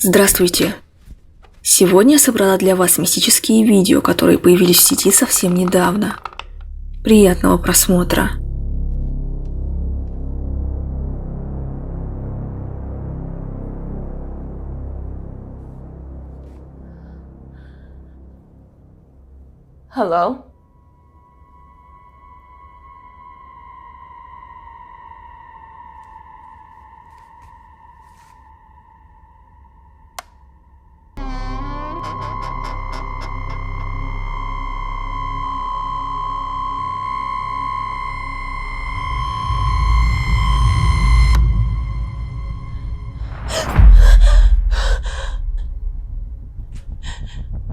Здравствуйте! Сегодня я собрала для вас мистические видео, которые появились в сети совсем недавно. Приятного просмотра! Hello?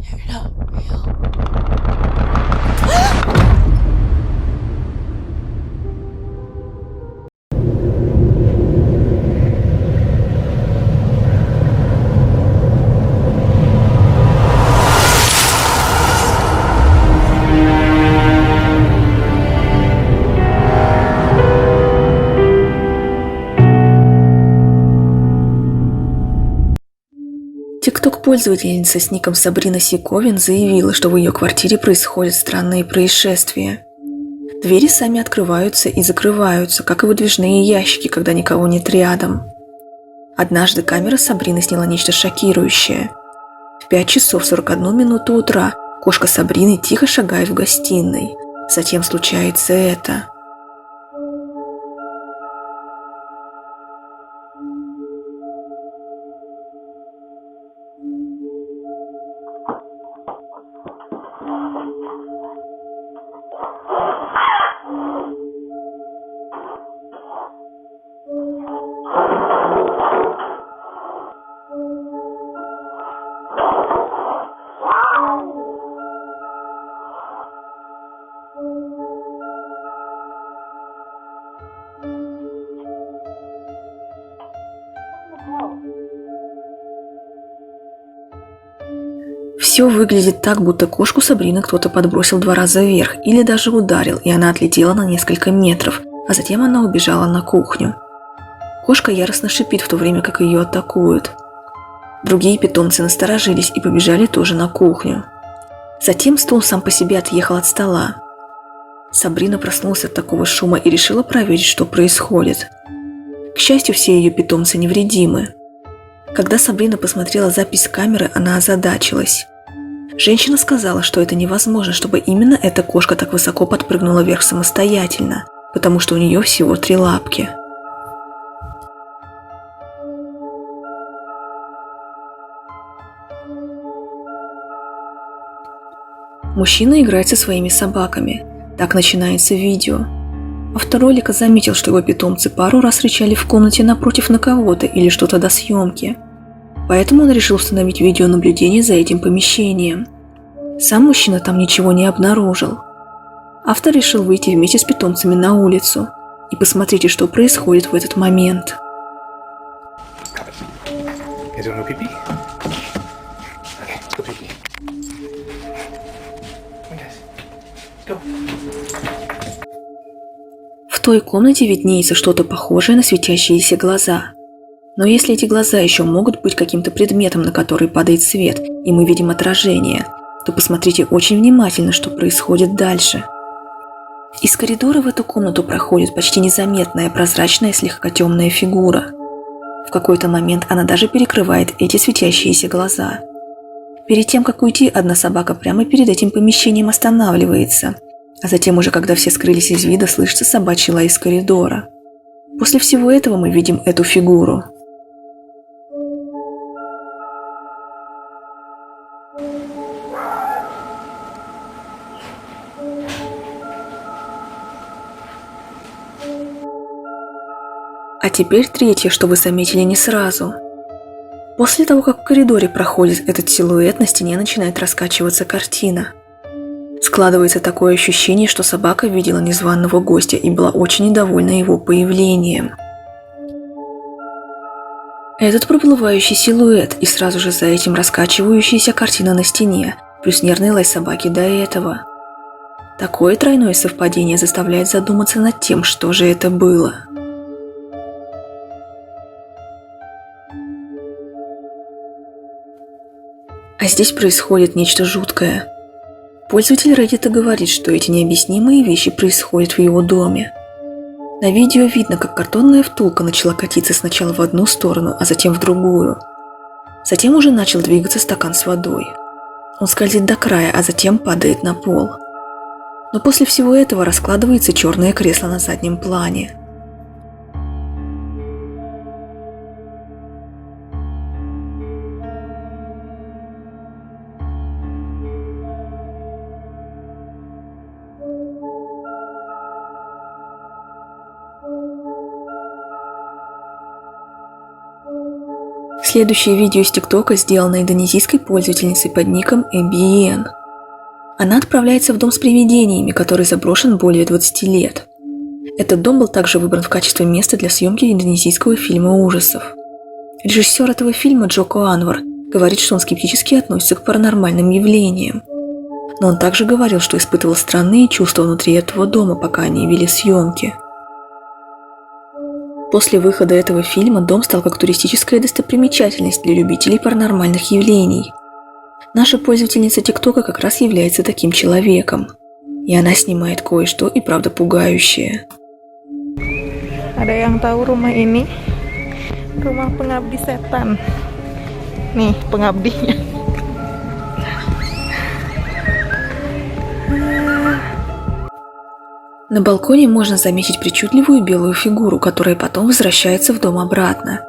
You're not real. Тикток-пользовательница с ником Сабрина Сиковин заявила, что в ее квартире происходят странные происшествия. Двери сами открываются и закрываются, как и выдвижные ящики, когда никого нет рядом. Однажды камера Сабрины сняла нечто шокирующее. В 5 часов 41 минуту утра кошка Сабрины тихо шагает в гостиной. Затем случается это. Все выглядит так, будто кошку Сабрины кто-то подбросил 2 раза вверх или даже ударил, и она отлетела на несколько метров, а затем она убежала на кухню. Кошка яростно шипит, в то время как ее атакуют. Другие питомцы насторожились и побежали тоже на кухню. Затем стул сам по себе отъехал от стола. Сабрина проснулась от такого шума и решила проверить, что происходит. К счастью, все ее питомцы невредимы. Когда Сабрина посмотрела запись с камеры, она озадачилась. Женщина сказала, что это невозможно, чтобы именно эта кошка так высоко подпрыгнула вверх самостоятельно, потому что у нее всего 3 лапки. Мужчина играет со своими собаками. Так начинается видео. Автор ролика заметил, что его питомцы пару раз рычали в комнате напротив на кого-то или что-то до съемки. Поэтому он решил установить видеонаблюдение за этим помещением. Сам мужчина там ничего не обнаружил. Автор решил выйти вместе с питомцами на улицу. И посмотрите, что происходит в этот момент. В той комнате виднеется что-то похожее на светящиеся глаза. Но если эти глаза еще могут быть каким-то предметом, на который падает свет, и мы видим отражение, то посмотрите очень внимательно, что происходит дальше. Из коридора в эту комнату проходит почти незаметная, прозрачная, слегка темная фигура. В какой-то момент она даже перекрывает эти светящиеся глаза. Перед тем, как уйти, одна собака прямо перед этим помещением останавливается, а затем уже когда все скрылись из вида, слышится собачий лай из коридора. После всего этого мы видим эту фигуру. А теперь третье, что вы заметили не сразу. После того, как в коридоре проходит этот силуэт, на стене начинает раскачиваться картина. Складывается такое ощущение, что собака видела незваного гостя и была очень недовольна его появлением. Этот проплывающий силуэт и сразу же за этим раскачивающаяся картина на стене, плюс нервный лай собаки до этого. Такое тройное совпадение заставляет задуматься над тем, что же это было. А здесь происходит нечто жуткое. Пользователь Reddit говорит, что эти необъяснимые вещи происходят в его доме. На видео видно, как картонная втулка начала катиться сначала в одну сторону, а затем в другую. Затем уже начал двигаться стакан с водой. Он скользит до края, а затем падает на пол. Но после всего этого раскладывается черное кресло на заднем плане. Следующее видео из ТикТока сделано индонезийской пользовательницей под ником MBN. Она отправляется в дом с привидениями, который заброшен более 20 лет. Этот дом был также выбран в качестве места для съемки индонезийского фильма ужасов. Режиссер этого фильма Джоко Анвар говорит, что он скептически относится к паранормальным явлениям. Но он также говорил, что испытывал странные чувства внутри этого дома, пока они вели съемки. После выхода этого фильма дом стал как туристическая достопримечательность для любителей паранормальных явлений. Наша пользовательница ТикТока как раз является таким человеком. И она снимает кое-что и правда пугающее. Ada yang tahu rumah ini? Rumah pengabdi setan. Nih, pengabdinya. На балконе можно заметить причудливую белую фигуру, которая потом возвращается в дом обратно.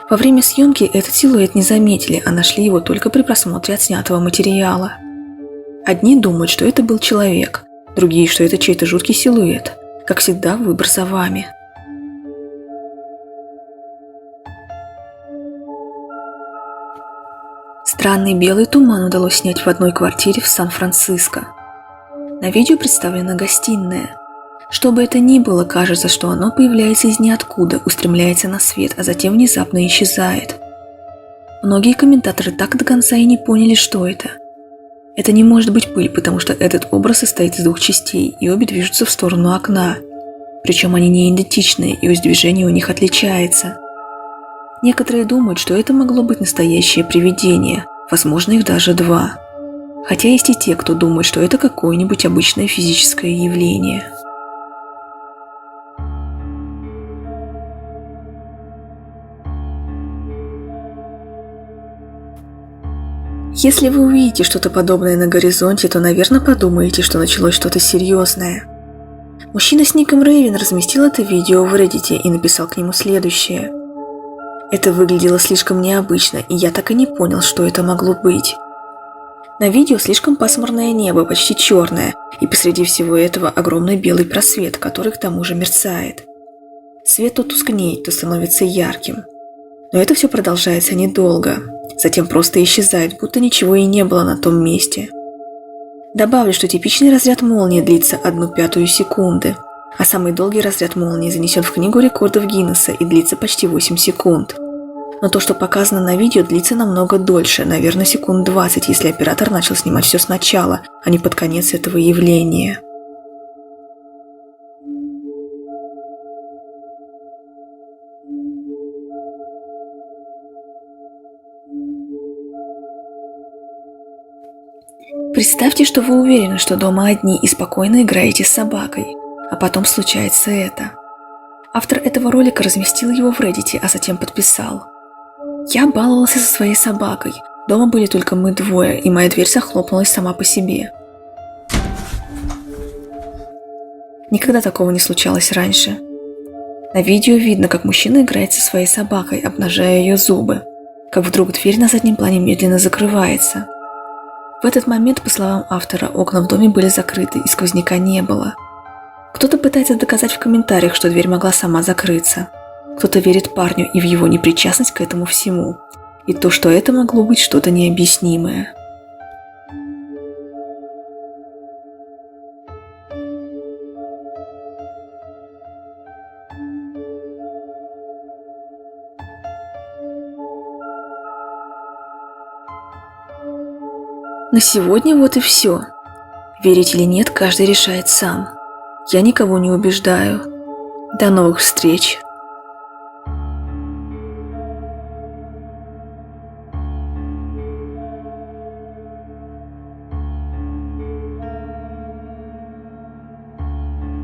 Во время съемки этот силуэт не заметили, а нашли его только при просмотре отснятого материала. Одни думают, что это был человек, другие, что это чей-то жуткий силуэт. Как всегда, выбор за вами. Странный белый туман удалось снять в одной квартире в Сан-Франциско. На видео представлена гостиная. Что бы это ни было, кажется, что оно появляется из ниоткуда, устремляется на свет, а затем внезапно исчезает. Многие комментаторы так до конца и не поняли, что это. Это не может быть пыль, потому что этот образ состоит из двух частей, и обе движутся в сторону окна. Причем они не идентичные, и ось движения у них отличается. Некоторые думают, что это могло быть настоящее привидение, возможно, их даже два. Хотя есть и те, кто думает, что это какое-нибудь обычное физическое явление. Если вы увидите что-то подобное на горизонте, то, наверное, подумаете, что началось что-то серьезное. Мужчина с ником Рейвен разместил это видео в Reddit и написал к нему следующее. Это выглядело слишком необычно, и я так и не понял, что это могло быть. На видео слишком пасмурное небо, почти черное, и посреди всего этого огромный белый просвет, который к тому же мерцает. Свет то тускнеет, то становится ярким. Но это все продолжается недолго. Затем просто исчезает, будто ничего и не было на том месте. Добавлю, что типичный разряд молнии длится 1/5 секунды, а самый долгий разряд молнии занесен в книгу рекордов Гиннесса и длится почти 8 секунд. Но то, что показано на видео, длится намного дольше, наверное, секунд 20, если оператор начал снимать все сначала, а не под конец этого явления. Представьте, что вы уверены, что дома одни и спокойно играете с собакой, а потом случается это. Автор этого ролика разместил его в Reddit, а затем подписал. Я баловался со своей собакой, дома были только мы двое, и моя дверь захлопнулась сама по себе. Никогда такого не случалось раньше. На видео видно, как мужчина играет со своей собакой, обнажая ее зубы, как вдруг дверь на заднем плане медленно закрывается. В этот момент, по словам автора, окна в доме были закрыты и сквозняка не было. Кто-то пытается доказать в комментариях, что дверь могла сама закрыться. Кто-то верит парню и в его непричастность к этому всему, и то, что это могло быть что-то необъяснимое. На сегодня вот и все. Верить или нет, каждый решает сам. Я никого не убеждаю. До новых встреч!